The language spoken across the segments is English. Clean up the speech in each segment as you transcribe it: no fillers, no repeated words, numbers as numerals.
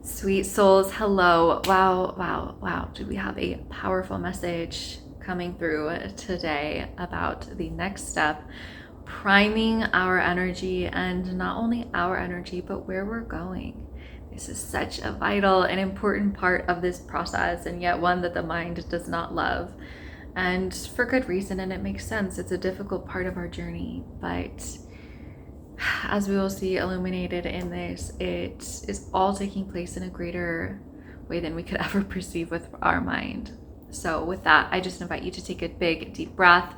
Sweet souls, hello. Wow. Do we have a powerful message coming through today about the next step, priming our energy, and not only our energy, but where we're going. This is such a vital and important part of this process, and yet one that the mind does not love. And for good reason, and it makes sense. It's a difficult part of our journey, but as we will see illuminated in this, it is all taking place in a greater way than we could ever perceive with our mind. So with that, I just invite you to take a big, deep breath,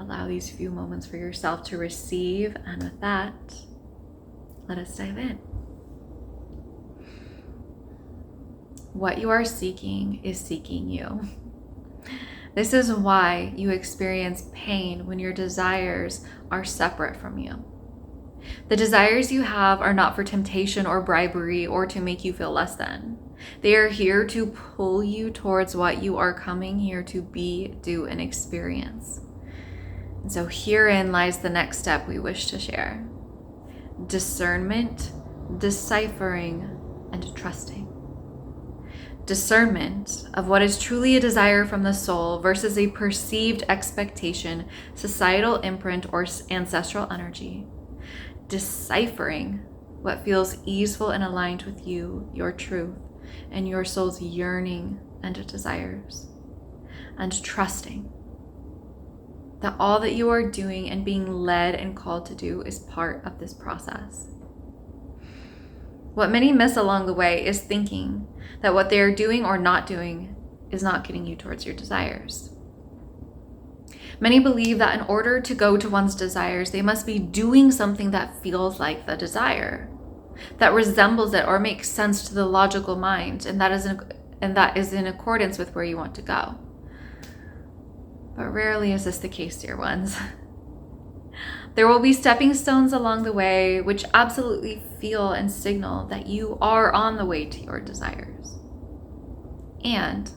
allow these few moments for yourself to receive, and with that, let us dive in. What you are seeking is seeking you. This is why you experience pain when your desires are separate from you. The desires you have are not for temptation or bribery or to make you feel less than. They are here to pull you towards what you are coming here to be, do, and experience. And so herein lies the next step we wish to share: discernment, deciphering, and trusting. Discernment of what is truly a desire from the soul versus a perceived expectation, societal imprint, or ancestral energy. Deciphering what feels easeful and aligned with you, your truth, and your soul's yearning and desires. And trusting that all that you are doing and being led and called to do is part of this process. What many miss along the way is thinking that what they are doing or not doing is not getting you towards your desires. Many believe that in order to go to one's desires, they must be doing something that feels like the desire, that resembles it or makes sense to the logical mind, and that is in accordance with where you want to go. But rarely is this the case, dear ones. There will be stepping stones along the way which absolutely feel and signal that you are on the way to your desires. And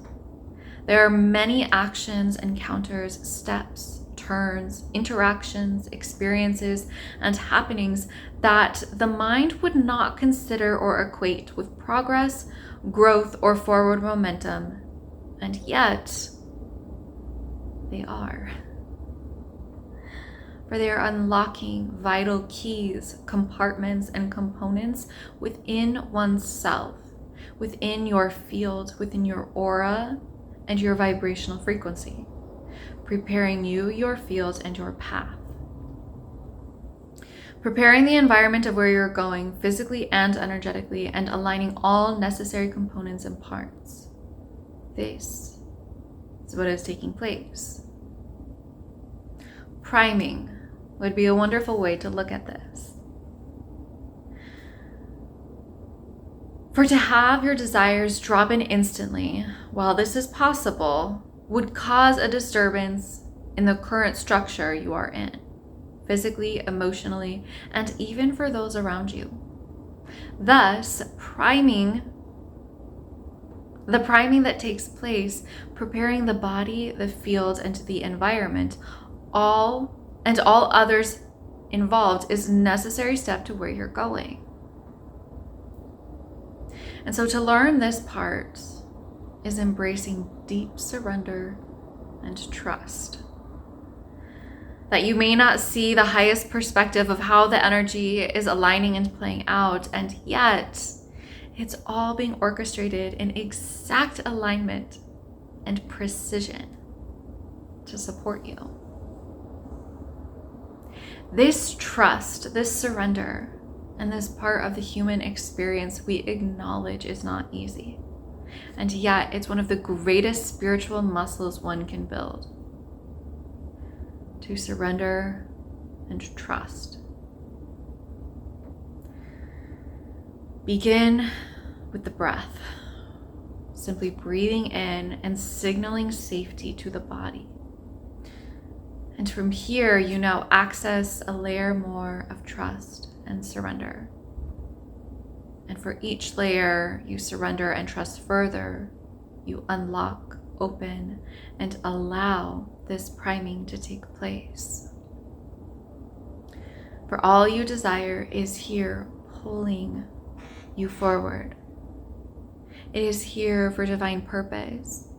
there are many actions, encounters, steps, turns, interactions, experiences, and happenings that the mind would not consider or equate with progress, growth, or forward momentum, and yet they are. For they are unlocking vital keys, compartments, and components within oneself, within your field, within your aura, and your vibrational frequency, preparing you, your field, and your path. Preparing the environment of where you're going physically and energetically, and aligning all necessary components and parts. This is what is taking place. Priming would be a wonderful way to look at this. For to have your desires drop in instantly, while this is possible, would cause a disturbance in the current structure you are in, physically, emotionally, and even for those around you. Thus, the priming that takes place, preparing the body, the field, and the environment, all others involved, is a necessary step to where you're going. And so to learn this part is embracing deep surrender and trust. That you may not see the highest perspective of how the energy is aligning and playing out, and yet it's all being orchestrated in exact alignment and precision to support you. This trust, this surrender, and this part of the human experience we acknowledge is not easy. And yet it's one of the greatest spiritual muscles one can build. To surrender and trust. Begin with the breath. Simply breathing in and signaling safety to the body. And from here, you now access a layer more of trust and surrender. And for each layer you surrender and trust further, you unlock, open, and allow this priming to take place. For all you desire is here, pulling you forward, It is here for divine purpose.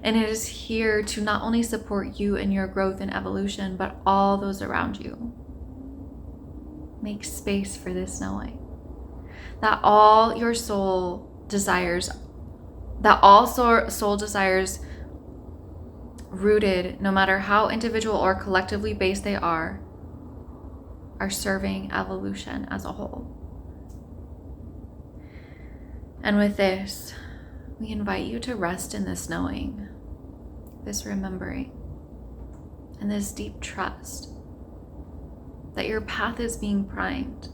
And it is here to not only support you in your growth and evolution, but all those around you. Make space for this knowing that all your soul desires, rooted, no matter how individual or collectively based they are serving evolution as a whole. And with this, we invite you to rest in this knowing, this remembering, and this deep trust that your path is being primed.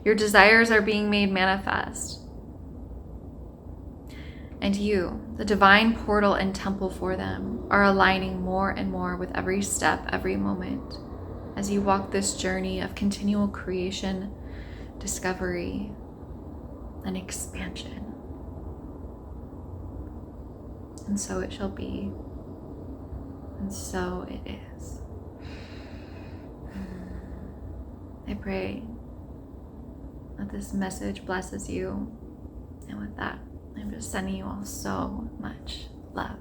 Your desires are being made manifest. And you, the divine portal and temple for them, are aligning more and more with every step, every moment, as you walk this journey of continual creation, discovery, and expansion. And so it shall be, and so it is. I pray that this message blesses you. And with that, I'm just sending you all so much love.